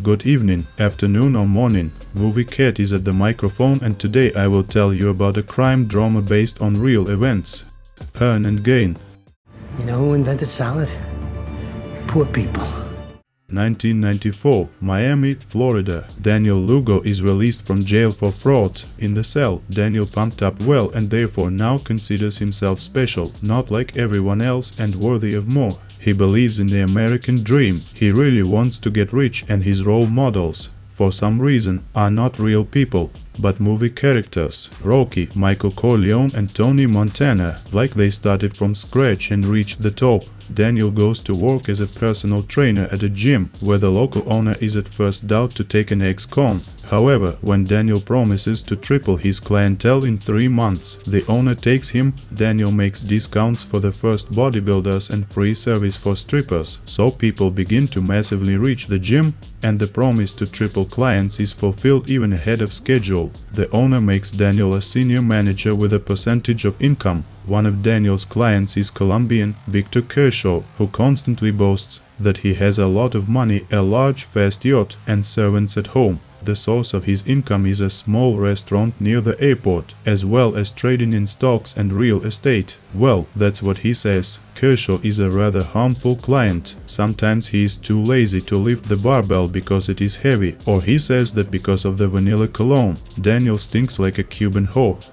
Good evening, afternoon or morning. Movie Cat is at the microphone, and today I will tell you about a crime drama based on real events. Earn and gain. You know who invented salad? Poor people. 1994, Miami, Florida. Daniel Lugo is released from jail for fraud. In the cell, Daniel pumped up well and therefore now considers himself special, not like everyone else, and worthy of more. He believes in the American dream. He really wants to get rich, and his role models, for some reason, are not real people, but movie characters. Rocky, Michael Corleone and Tony Montana, like they started from scratch and reached the top. Daniel goes to work as a personal trainer at a gym, where the local owner is at first doubt to take an ex-con. However, when Daniel promises to triple his clientele in 3 months, the owner takes him. Daniel makes discounts for the first bodybuilders and free service for strippers, so people begin to massively reach the gym, and the promise to triple clients is fulfilled even ahead of schedule. The owner makes Daniel a senior manager with a percentage of income. One of Daniel's clients is Colombian Victor Kershaw, who constantly boasts that he has a lot of money, a large fast yacht, and servants at home. The source of his income is a small restaurant near the airport, as well as trading in stocks and real estate. Well, that's what he says. Kershaw is a rather harmful client. Sometimes he is too lazy to lift the barbell because it is heavy, or he says that because of the vanilla cologne, Daniel stinks like a Cuban whore.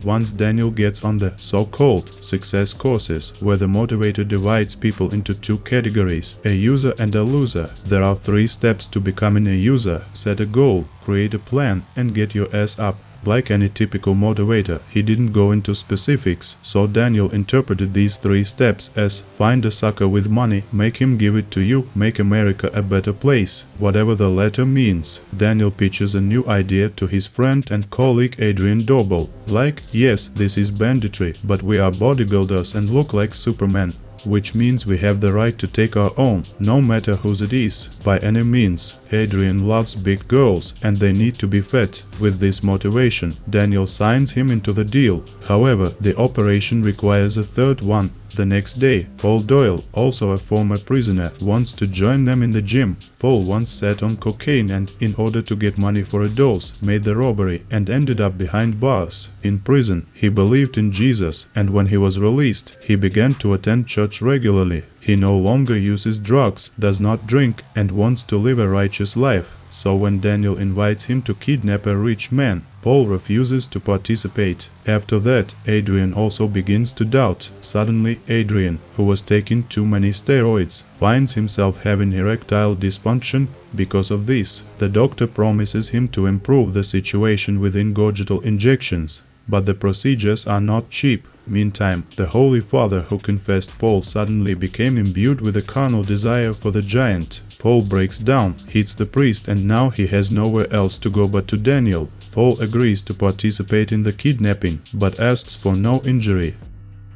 Once Daniel gets on the so-called success courses, where the motivator divides people into 2 categories, a user and a loser. There are 3 steps to becoming a user: set a goal, create a plan, and get your ass up. Like any typical motivator, he didn't go into specifics, so Daniel interpreted these 3 steps as: find a sucker with money, make him give it to you, make America a better place. Whatever the latter means, Daniel pitches a new idea to his friend and colleague Adrian Doble. Like, yes, this is banditry, but we are bodybuilders and look like Superman, which means we have the right to take our own, no matter whose it is, by any means. Adrian loves big girls, and they need to be fat. With this motivation, Daniel signs him into the deal. However, the operation requires a third one. The next day, Paul Doyle, also a former prisoner, wants to join them in the gym. Paul once sat on cocaine and, in order to get money for a dose, made the robbery and ended up behind bars. In prison, he believed in Jesus, and when he was released, he began to attend church regularly. He no longer uses drugs, does not drink, and wants to live a righteous life. So when Daniel invites him to kidnap a rich man, Paul refuses to participate. After that, Adrian also begins to doubt. Suddenly, Adrian, who was taking too many steroids, finds himself having erectile dysfunction. Because of this, the doctor promises him to improve the situation with ingurgital injections. But the procedures are not cheap. Meantime, the Holy Father who confessed Paul suddenly became imbued with a carnal desire for the giant. Paul breaks down, hits the priest, and now he has nowhere else to go but to Daniel. Paul agrees to participate in the kidnapping, but asks for no injury.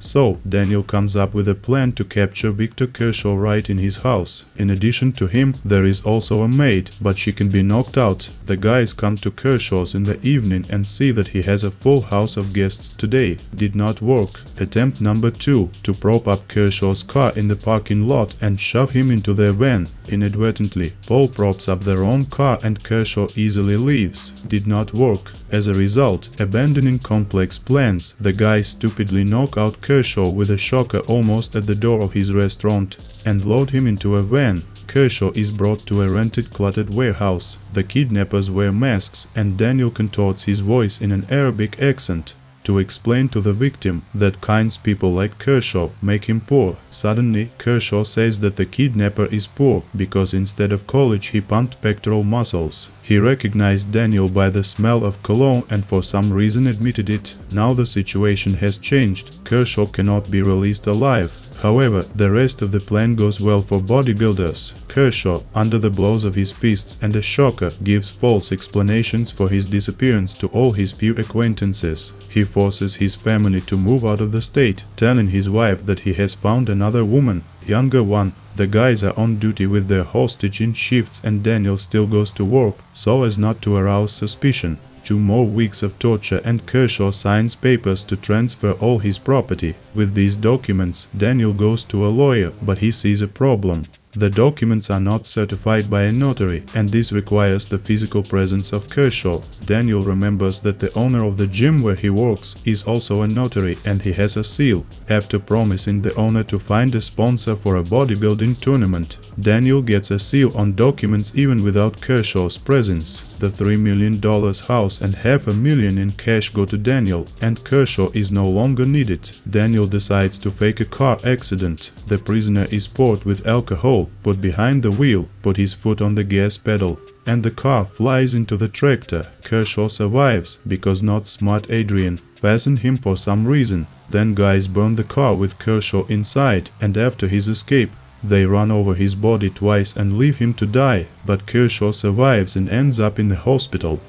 So, Daniel comes up with a plan to capture Victor Kershaw right in his house. In addition to him, there is also a maid, but she can be knocked out. The guys come to Kershaw's in the evening and see that he has a full house of guests today. Did not work. Attempt number 2, to prop up Kershaw's car in the parking lot and shove him into their van. Inadvertently, Paul props up their own car and Kershaw easily leaves. Did not work. As a result, abandoning complex plans, the guys stupidly knock out Kershaw with a shocker almost at the door of his restaurant and load him into a van. Kershaw is brought to a rented cluttered warehouse. The kidnappers wear masks, and Daniel contorts his voice in an Arabic accent to explain to the victim that kind people like Kershaw make him poor. Suddenly, Kershaw says that the kidnapper is poor because instead of college he pumped pectoral muscles. He recognized Daniel by the smell of cologne and for some reason admitted it. Now the situation has changed. Kershaw cannot be released alive. However, the rest of the plan goes well for bodybuilders. Kershaw, under the blows of his fists and a shocker, gives false explanations for his disappearance to all his few acquaintances. He forces his family to move out of the state, telling his wife that he has found another woman, younger one. The guys are on duty with their hostage in shifts, and Daniel still goes to work so as not to arouse suspicion. 2 more weeks of torture and Kershaw signs papers to transfer all his property. With these documents, Daniel goes to a lawyer, but he sees a problem. The documents are not certified by a notary, and this requires the physical presence of Kershaw. Daniel remembers that the owner of the gym where he works is also a notary and he has a seal. After promising the owner to find a sponsor for a bodybuilding tournament, Daniel gets a seal on documents even without Kershaw's presence. The $3 million house and $500,000 in cash go to Daniel, and Kershaw is no longer needed. Daniel decides to fake a car accident. The prisoner is poured with alcohol, put behind the wheel, put his foot on the gas pedal, and the car flies into the tractor. Kershaw survives because not smart Adrian fastened him for some reason. Then guys burn the car with Kershaw inside, and after his escape, they run over his body twice and leave him to die, but Kershaw survives and ends up in the hospital.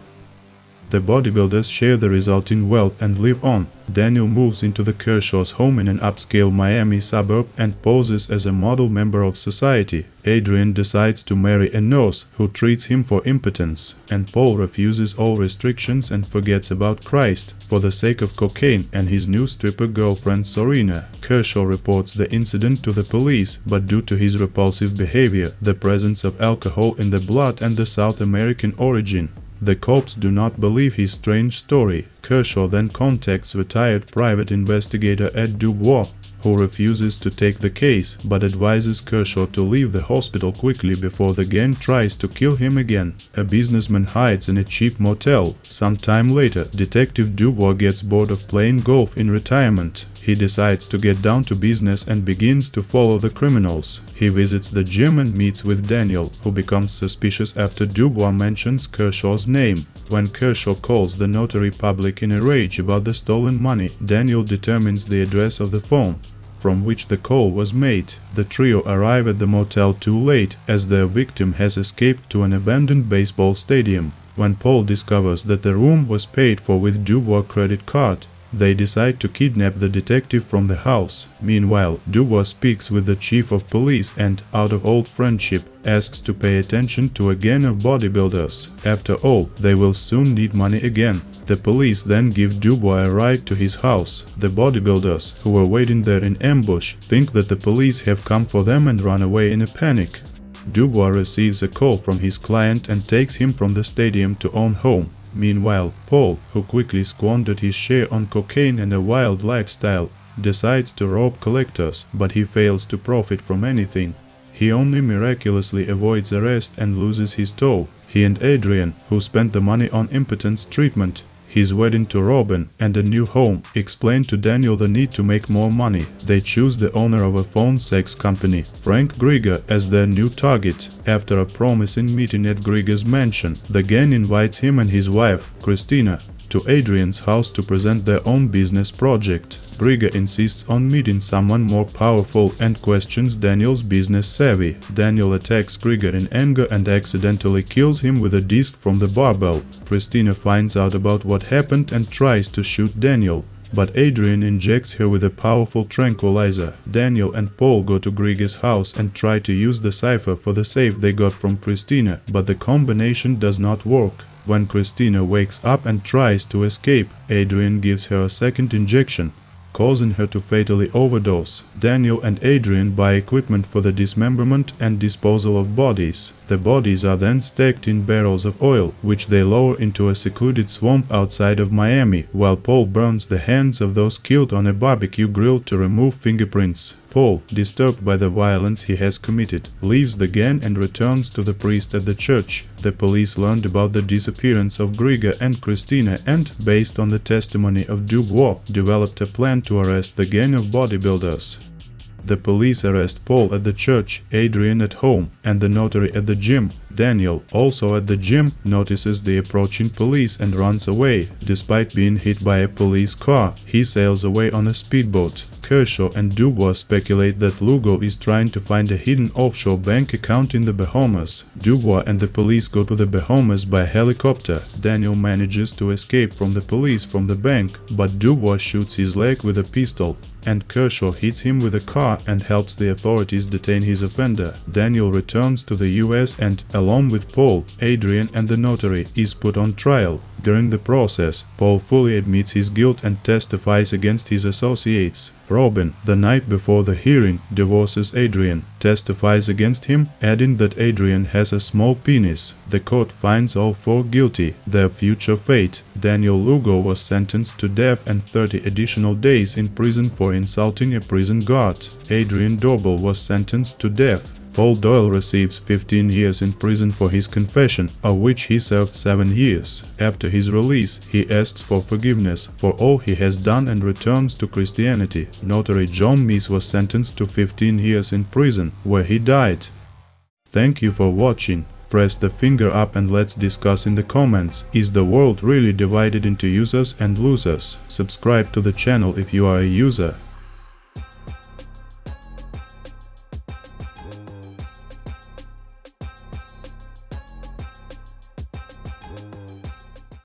The bodybuilders share the resulting wealth and live on. Daniel moves into the Kershaw's home in an upscale Miami suburb and poses as a model member of society. Adrian decides to marry a nurse who treats him for impotence, and Paul refuses all restrictions and forgets about Christ for the sake of cocaine and his new stripper girlfriend Sorina. Kershaw reports the incident to the police, but due to his repulsive behavior, the presence of alcohol in the blood and the South American origin, the cops do not believe his strange story. Kershaw then contacts retired private investigator Ed Dubois, who refuses to take the case, but advises Kershaw to leave the hospital quickly before the gang tries to kill him again. A businessman hides in a cheap motel. Some time later, Detective Dubois gets bored of playing golf in retirement. He decides to get down to business and begins to follow the criminals. He visits the gym and meets with Daniel, who becomes suspicious after Dubois mentions Kershaw's name. When Kershaw calls the notary public in a rage about the stolen money, Daniel determines the address of the phone from which the call was made. The trio arrive at the motel too late, as their victim has escaped to an abandoned baseball stadium. When Paul discovers that the room was paid for with Dubois' credit card, they decide to kidnap the detective from the house. Meanwhile, Dubois speaks with the chief of police and, out of old friendship, asks to pay attention to a gang of bodybuilders. After all, they will soon need money again. The police then give Dubois a ride to his house. The bodybuilders, who were waiting there in ambush, think that the police have come for them and run away in a panic. Dubois receives a call from his client and takes him from the stadium to own home. Meanwhile, Paul, who quickly squandered his share on cocaine and a wild lifestyle, decides to rob collectors, but he fails to profit from anything. He only miraculously avoids arrest and loses his toe. He and Adrian, who spent the money on impotence treatment, his wedding to Robin, and a new home, explain to Daniel the need to make more money. They choose the owner of a phone sex company, Frank Grieger, as their new target. After a promising meeting at Grieger's mansion, the gang invites him and his wife, Christina, to Adrian's house to present their own business project. Grieger insists on meeting someone more powerful and questions Daniel's business savvy. Daniel attacks Grieger in anger and accidentally kills him with a disc from the barbell. Christina finds out about what happened and tries to shoot Daniel, but Adrian injects her with a powerful tranquilizer. Daniel and Paul go to Grieger's house and try to use the cipher for the safe they got from Christina, but the combination does not work. When Christina wakes up and tries to escape, Adrian gives her a second injection, causing her to fatally overdose. Daniel and Adrian buy equipment for the dismemberment and disposal of bodies. The bodies are then stacked in barrels of oil, which they lower into a secluded swamp outside of Miami, while Paul burns the hands of those killed on a barbecue grill to remove fingerprints. Paul, disturbed by the violence he has committed, leaves the gang and returns to the priest at the church. The police learned about the disappearance of Grieger and Christina and, based on the testimony of Dubois, developed a plan to arrest the gang of bodybuilders. The police arrest Paul at the church, Adrian at home, and the notary at the gym. Daniel, also at the gym, notices the approaching police and runs away. Despite being hit by a police car, he sails away on a speedboat. Kershaw and Dubois speculate that Lugo is trying to find a hidden offshore bank account in the Bahamas. Dubois and the police go to the Bahamas by helicopter. Daniel manages to escape from the police from the bank, but Dubois shoots his leg with a pistol, and Kershaw hits him with a car and helps the authorities detain his offender. Daniel returns to the US and, along with Paul, Adrian and the notary, is put on trial. During the process, Paul fully admits his guilt and testifies against his associates. Robin, the night before the hearing, divorces Adrian, testifies against him, adding that Adrian has a small penis. The court finds all four guilty. Their future fate: Daniel Lugo was sentenced to death and 30 additional days in prison for insulting a prison guard. Adrian Dorbel was sentenced to death. Paul Doyle receives 15 years in prison for his confession, of which he served 7 years. After his release, he asks for forgiveness for all he has done and returns to Christianity. Notary John Meese was sentenced to 15 years in prison, where he died. Thank you for watching. Press the finger up and let's discuss in the comments: is the world really divided into users and losers? Subscribe to the channel if you are a user.